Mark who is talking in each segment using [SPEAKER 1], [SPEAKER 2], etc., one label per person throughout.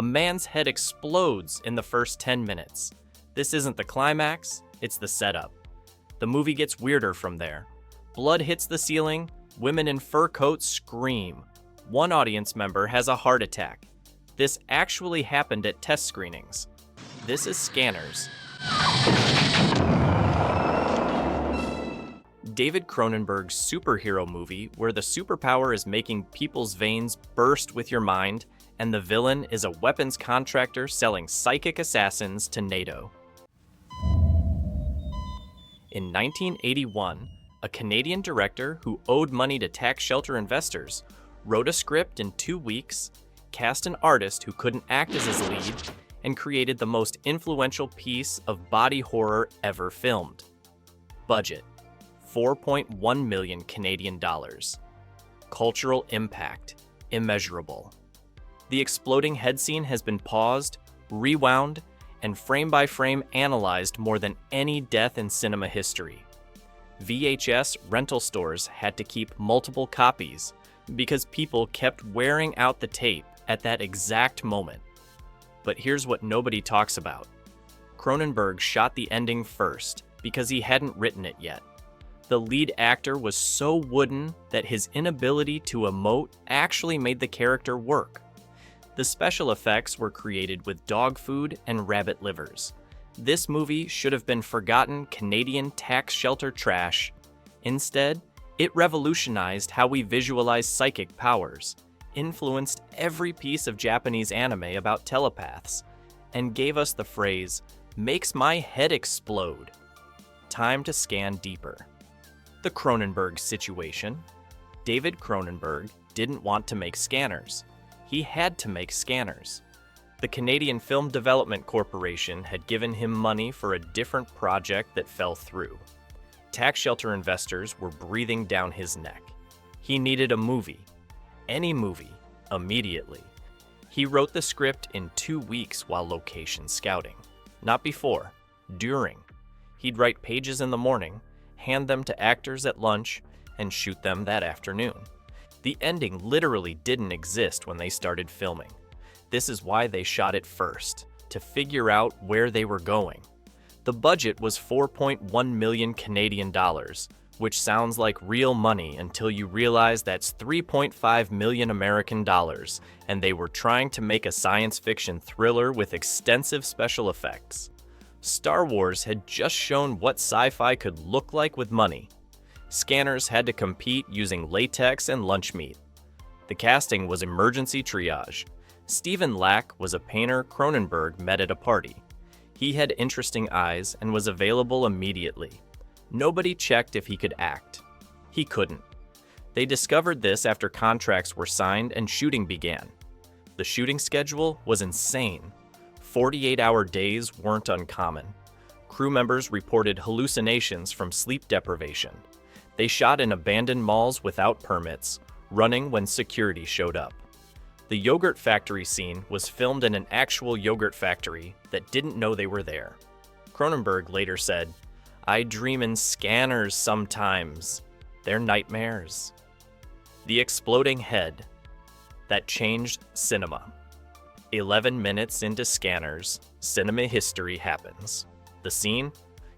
[SPEAKER 1] A man's head explodes in the first 10 minutes. This isn't the climax, it's the setup. The movie gets weirder from there. Blood hits the ceiling, women in fur coats scream. One audience member has a heart attack. This actually happened at test screenings. This is Scanners. David Cronenberg's superhero movie where the superpower is making people's veins burst with your mind and the villain is a weapons contractor selling psychic assassins to NATO. In 1981, a Canadian director who owed money to tax shelter investors wrote a script in 2 weeks, cast an artist who couldn't act as his lead, and created the most influential piece of body horror ever filmed. Budget: 4.1 million Canadian dollars. Cultural impact: immeasurable. The exploding head scene has been paused, rewound, and frame by frame analyzed more than any death in cinema history. VHS rental stores had to keep multiple copies because people kept wearing out the tape at that exact moment. But here's what nobody talks about. Cronenberg shot the ending first because he hadn't written it yet. The lead actor was so wooden that his inability to emote actually made the character work. The special effects were created with dog food and rabbit livers. This movie should have been forgotten Canadian tax shelter trash. Instead, it revolutionized how we visualize psychic powers, influenced every piece of Japanese anime about telepaths, and gave us the phrase, "makes my head explode." Time to scan deeper. The Cronenberg situation. David Cronenberg didn't want to make Scanners. He had to make Scanners. The Canadian Film Development Corporation had given him money for a different project that fell through. Tax shelter investors were breathing down his neck. He needed a movie. Any movie, immediately. He wrote the script in 2 weeks while location scouting. Not before, during. He'd write pages in the morning, hand them to actors at lunch, and shoot them that afternoon. The ending literally didn't exist when they started filming. This is why they shot it first, to figure out where they were going. The budget was 4.1 million Canadian dollars, which sounds like real money until you realize that's 3.5 million American dollars, and they were trying to make a science fiction thriller with extensive special effects. Star Wars had just shown what sci-fi could look like with money. Scanners had to compete using latex and lunch meat. The casting was emergency triage. Stephen Lack was a painter Cronenberg met at a party. He had interesting eyes and was available immediately. Nobody checked if he could act. He couldn't. They discovered this after contracts were signed and shooting began. The shooting schedule was insane. 48-hour days weren't uncommon. Crew members reported hallucinations from sleep deprivation. They shot in abandoned malls without permits, running when security showed up. The yogurt factory scene was filmed in an actual yogurt factory that didn't know they were there. Cronenberg later said, "I dream in scanners sometimes. They're nightmares." The exploding head that changed cinema. 11 minutes into Scanners, cinema history happens. The scene?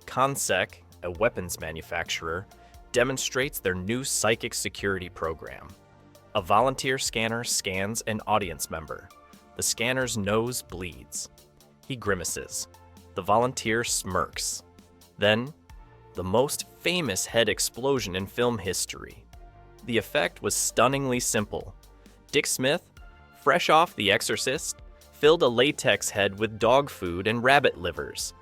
[SPEAKER 1] Consec, a weapons manufacturer, demonstrates their new psychic security program. A volunteer scanner scans an audience member. The scanner's nose bleeds. He grimaces. The volunteer smirks. Then, the most famous head explosion in film history. The effect was stunningly simple. Dick Smith, fresh off The Exorcist, filled a latex head with dog food and rabbit livers.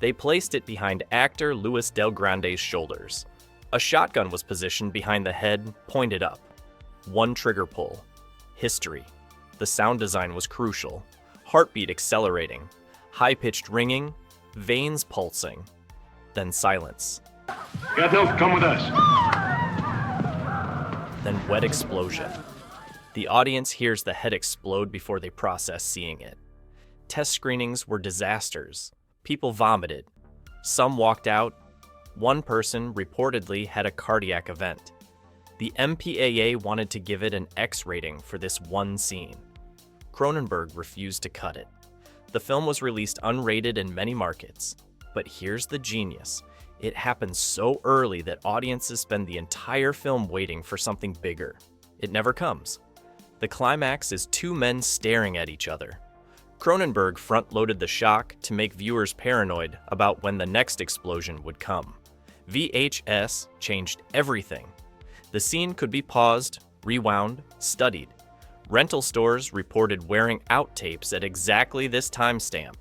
[SPEAKER 1] They placed it behind actor Luis Del Grande's shoulders. A shotgun was positioned behind the head, pointed up. One trigger pull. History. The sound design was crucial. Heartbeat accelerating. High-pitched ringing. Veins pulsing. Then silence.
[SPEAKER 2] Get help, come with us.
[SPEAKER 1] Then wet explosion. The audience hears the head explode before they process seeing it. Test screenings were disasters. People vomited. Some walked out. One person reportedly had a cardiac event. The MPAA wanted to give it an X rating for this one scene. Cronenberg refused to cut it. The film was released unrated in many markets. But here's the genius. It happened so early that audiences spend the entire film waiting for something bigger. It never comes. The climax is two men staring at each other. Cronenberg front-loaded the shock to make viewers paranoid about when the next explosion would come. VHS changed everything. The scene could be paused, rewound, studied. Rental stores reported wearing out tapes at exactly this timestamp.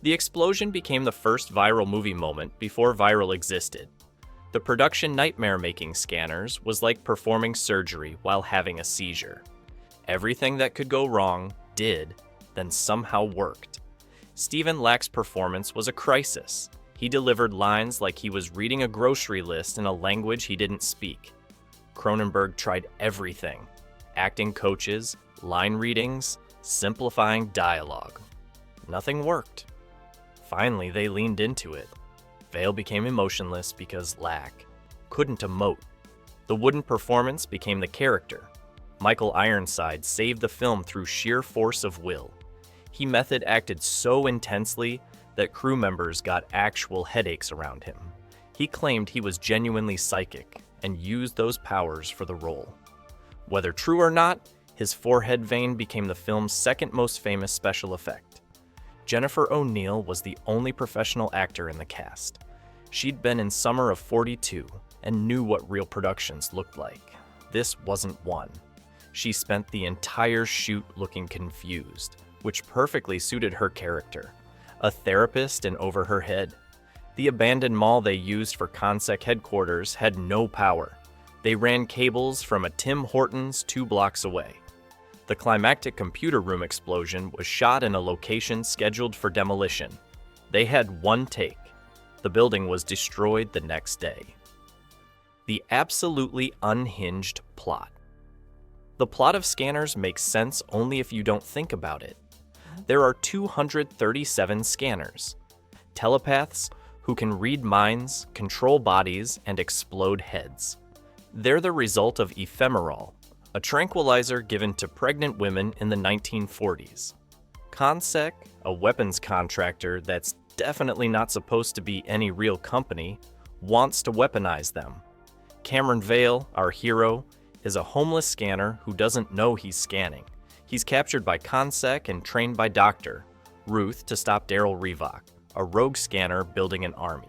[SPEAKER 1] The explosion became the first viral movie moment before viral existed. The production nightmare-making scanners was like performing surgery while having a seizure. Everything that could go wrong did, then somehow worked. Stephen Lack's performance was a crisis. He delivered lines like he was reading a grocery list in a language he didn't speak. Cronenberg tried everything: acting coaches, line readings, simplifying dialogue. Nothing worked. Finally, they leaned into it. Vale became emotionless because Lack couldn't emote. The wooden performance became the character. Michael Ironside saved the film through sheer force of will. He method acted so intensely that crew members got actual headaches around him. He claimed he was genuinely psychic and used those powers for the role. Whether true or not, his forehead vein became the film's second most famous special effect. Jennifer O'Neill was the only professional actor in the cast. She'd been in Summer of 42 and knew what real productions looked like. This wasn't one. She spent the entire shoot looking confused, which perfectly suited her character. A therapist and over her head. The abandoned mall they used for CONSEC headquarters had no power. They ran cables from a Tim Hortons 2 blocks away. The climactic computer room explosion was shot in a location scheduled for demolition. They had one take. The building was destroyed the next day. The absolutely unhinged plot. The plot of Scanners makes sense only if you don't think about it. There are 237 scanners. Telepaths who can read minds, control bodies, and explode heads. They're the result of ephemeral, a tranquilizer given to pregnant women in the 1940s. CONSEC, a weapons contractor that's definitely not supposed to be any real company, wants to weaponize them. Cameron Vale, our hero, is a homeless scanner who doesn't know he's scanning. He's captured by CONSEC and trained by Dr. Ruth to stop Daryl Revok, a rogue scanner building an army.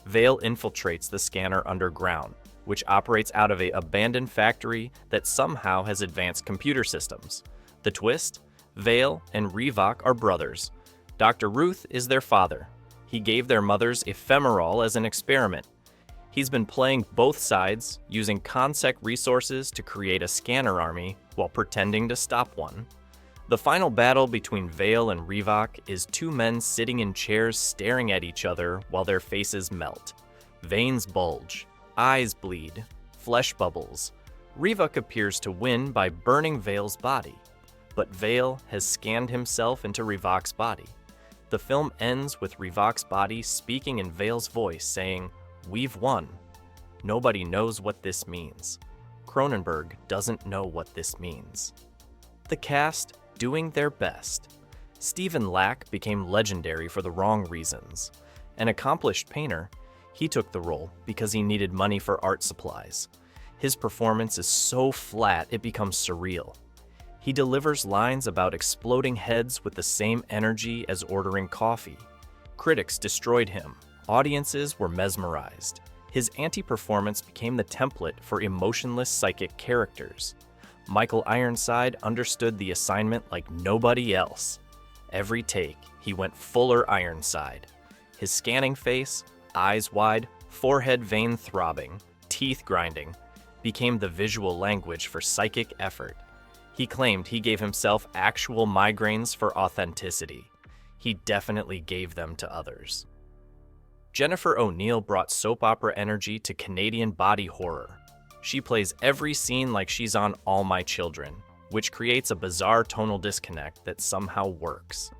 [SPEAKER 1] Vale infiltrates the scanner underground, which operates out of an abandoned factory that somehow has advanced computer systems. The twist? Vale and Revok are brothers. Dr. Ruth is their father. He gave their mothers ephemeral as an experiment. He's been playing both sides, using CONSEC resources to create a scanner army while pretending to stop one. The final battle between Vale and Revok is two men sitting in chairs staring at each other while their faces melt. Veins bulge, eyes bleed, flesh bubbles. Revok appears to win by burning Vale's body, but Vale has scanned himself into Revok's body. The film ends with Revok's body speaking in Vale's voice, saying, "We've won." Nobody knows what this means. Cronenberg doesn't know what this means. The cast doing their best. Stephen Lack became legendary for the wrong reasons. An accomplished painter, he took the role because he needed money for art supplies. His performance is so flat it becomes surreal. He delivers lines about exploding heads with the same energy as ordering coffee. Critics destroyed him. Audiences were mesmerized. His anti-performance became the template for emotionless psychic characters. Michael Ironside understood the assignment like nobody else. Every take, he went fuller Ironside. His scanning face, eyes wide, forehead vein throbbing, teeth grinding, became the visual language for psychic effort. He claimed he gave himself actual migraines for authenticity. He definitely gave them to others. Jennifer O'Neill brought soap opera energy to Canadian body horror. She plays every scene like she's on All My Children, which creates a bizarre tonal disconnect that somehow works.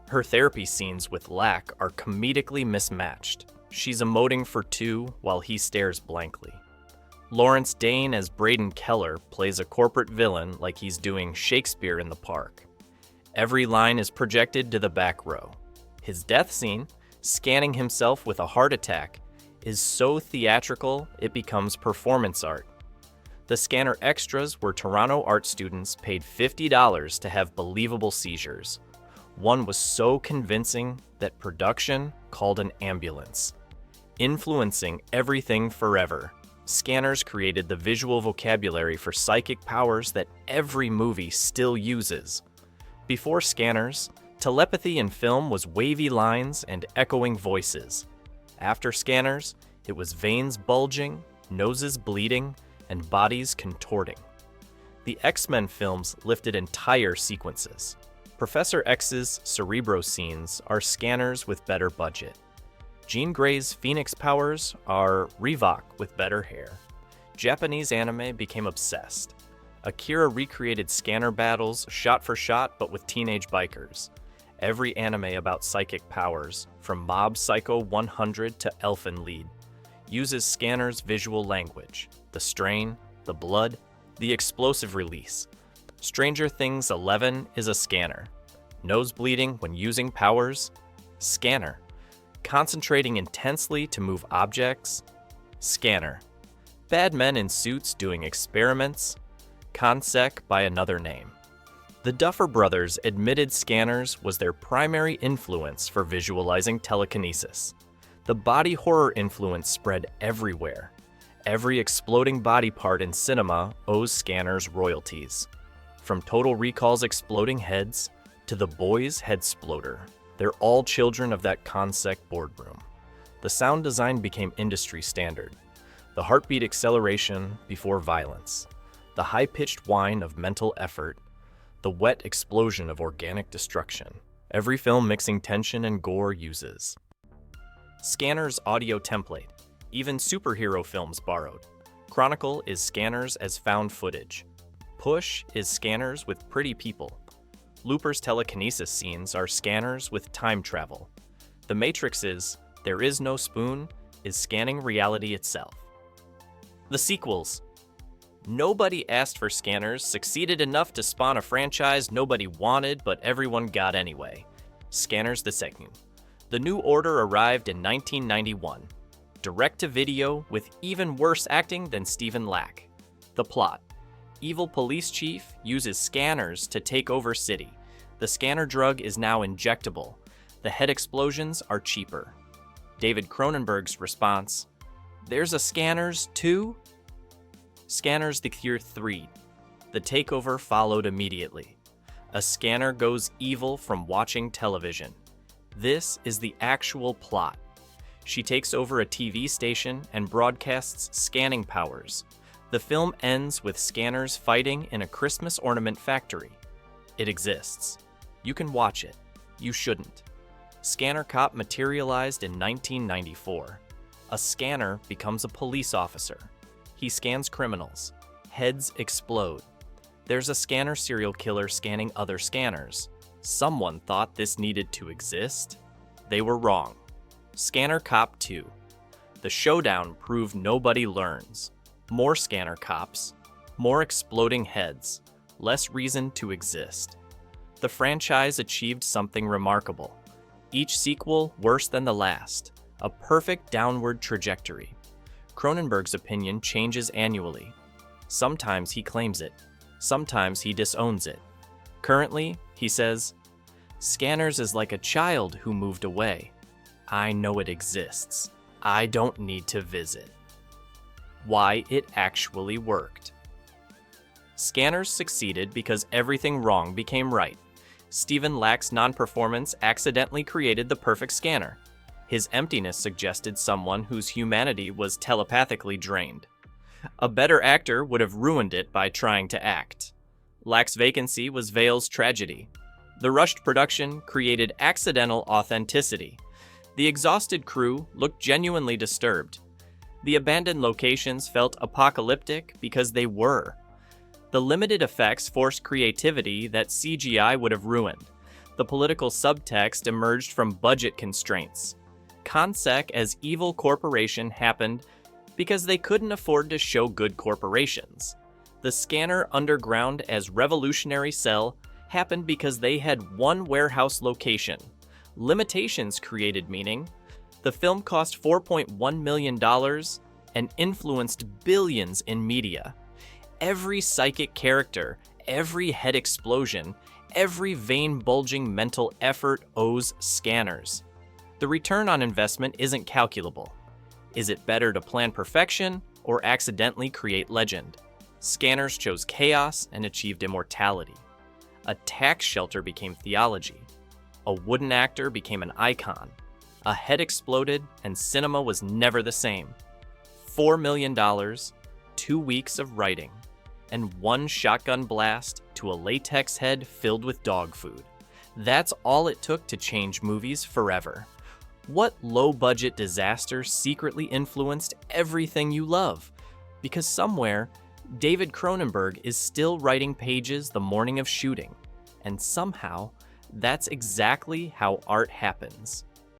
[SPEAKER 1] Her therapy scenes with Lack are comedically mismatched. She's emoting for two while he stares blankly. Lawrence Dane as Braden Keller plays a corporate villain like he's doing Shakespeare in the Park. Every line is projected to the back row. His death scene, scanning himself with a heart attack, is so theatrical it becomes performance art. The scanner extras were Toronto art students paid $50 to have believable seizures. One was so convincing that production called an ambulance. Influencing everything forever, scanners created the visual vocabulary for psychic powers that every movie still uses. Before scanners, telepathy in film was wavy lines and echoing voices. After scanners, it was veins bulging, noses bleeding, and bodies contorting. The X-Men films lifted entire sequences. Professor X's Cerebro scenes are scanners with better budget. Jean Grey's Phoenix powers are Reebok with better hair. Japanese anime became obsessed. Akira recreated scanner battles shot for shot but with teenage bikers. Every anime about psychic powers, from Mob Psycho 100 to Elfen Lied, uses scanners' visual language, the strain, the blood, the explosive release. Stranger Things 11 is a scanner. Nose bleeding when using powers? Scanner. Concentrating intensely to move objects? Scanner. Bad men in suits doing experiments? Consec by another name. The Duffer Brothers admitted scanners was their primary influence for visualizing telekinesis. The body horror influence spread everywhere. Every exploding body part in cinema owes scanners royalties. From Total Recall's exploding heads to The Boys' headsploder, they're all children of that Consec boardroom. The sound design became industry standard. The heartbeat acceleration before violence. The high-pitched whine of mental effort. The wet explosion of organic destruction. Every film mixing tension and gore uses. Scanners' audio template. Even superhero films borrowed. Chronicle is scanners as found footage. Push is scanners with pretty people. Looper's telekinesis scenes are scanners with time travel. The Matrix's There Is No Spoon is scanning reality itself. The sequels. Nobody asked for scanners, succeeded enough to spawn a franchise nobody wanted but everyone got anyway. Scanners the Second. The New Order arrived in 1991. Direct-to-video with even worse acting than Stephen Lack. The plot. Evil police chief uses scanners to take over city. The scanner drug is now injectable. The head explosions are cheaper. David Cronenberg's response, "There's a Scanners 2?" Scanners The Cure 3. The takeover followed immediately. A scanner goes evil from watching television. This is the actual plot. She takes over a TV station and broadcasts scanning powers. The film ends with scanners fighting in a Christmas ornament factory. It exists. You can watch it. You shouldn't. Scanner Cop materialized in 1994. A scanner becomes a police officer. He scans criminals. Heads explode. There's a scanner serial killer scanning other scanners. Someone thought this needed to exist. They were wrong. Scanner Cop 2. The showdown proved nobody learns. More scanner cops. More exploding heads. Less reason to exist. The franchise achieved something remarkable. Each sequel worse than the last. A perfect downward trajectory. Cronenberg's opinion changes annually. Sometimes he claims it. Sometimes he disowns it. Currently, he says, "Scanners is like a child who moved away. I know it exists. I don't need to visit." Why it actually worked. Scanners succeeded because everything wrong became right. Stephen Lack's non-performance accidentally created the perfect scanner. His emptiness suggested someone whose humanity was telepathically drained. A better actor would have ruined it by trying to act. Lack's vacancy was Vale's tragedy. The rushed production created accidental authenticity. The exhausted crew looked genuinely disturbed. The abandoned locations felt apocalyptic because they were. The limited effects forced creativity that CGI would have ruined. The political subtext emerged from budget constraints. Consec as evil corporation happened because they couldn't afford to show good corporations. The scanner underground as revolutionary cell happened because they had one warehouse location. Limitations created meaning. The film cost $4.1 million and influenced billions in media. Every psychic character, every head explosion, every vein-bulging mental effort owes Scanners. The return on investment isn't calculable. Is it better to plan perfection or accidentally create legend? Scanners chose chaos and achieved immortality. A tax shelter became theology. A wooden actor became an icon. A head exploded and cinema was never the same. $4 million, 2 weeks of writing, and one shotgun blast to a latex head filled with dog food. That's all it took to change movies forever. What low-budget disaster secretly influenced everything you love? Because somewhere, David Cronenberg is still writing pages the morning of shooting, and somehow, that's exactly how art happens.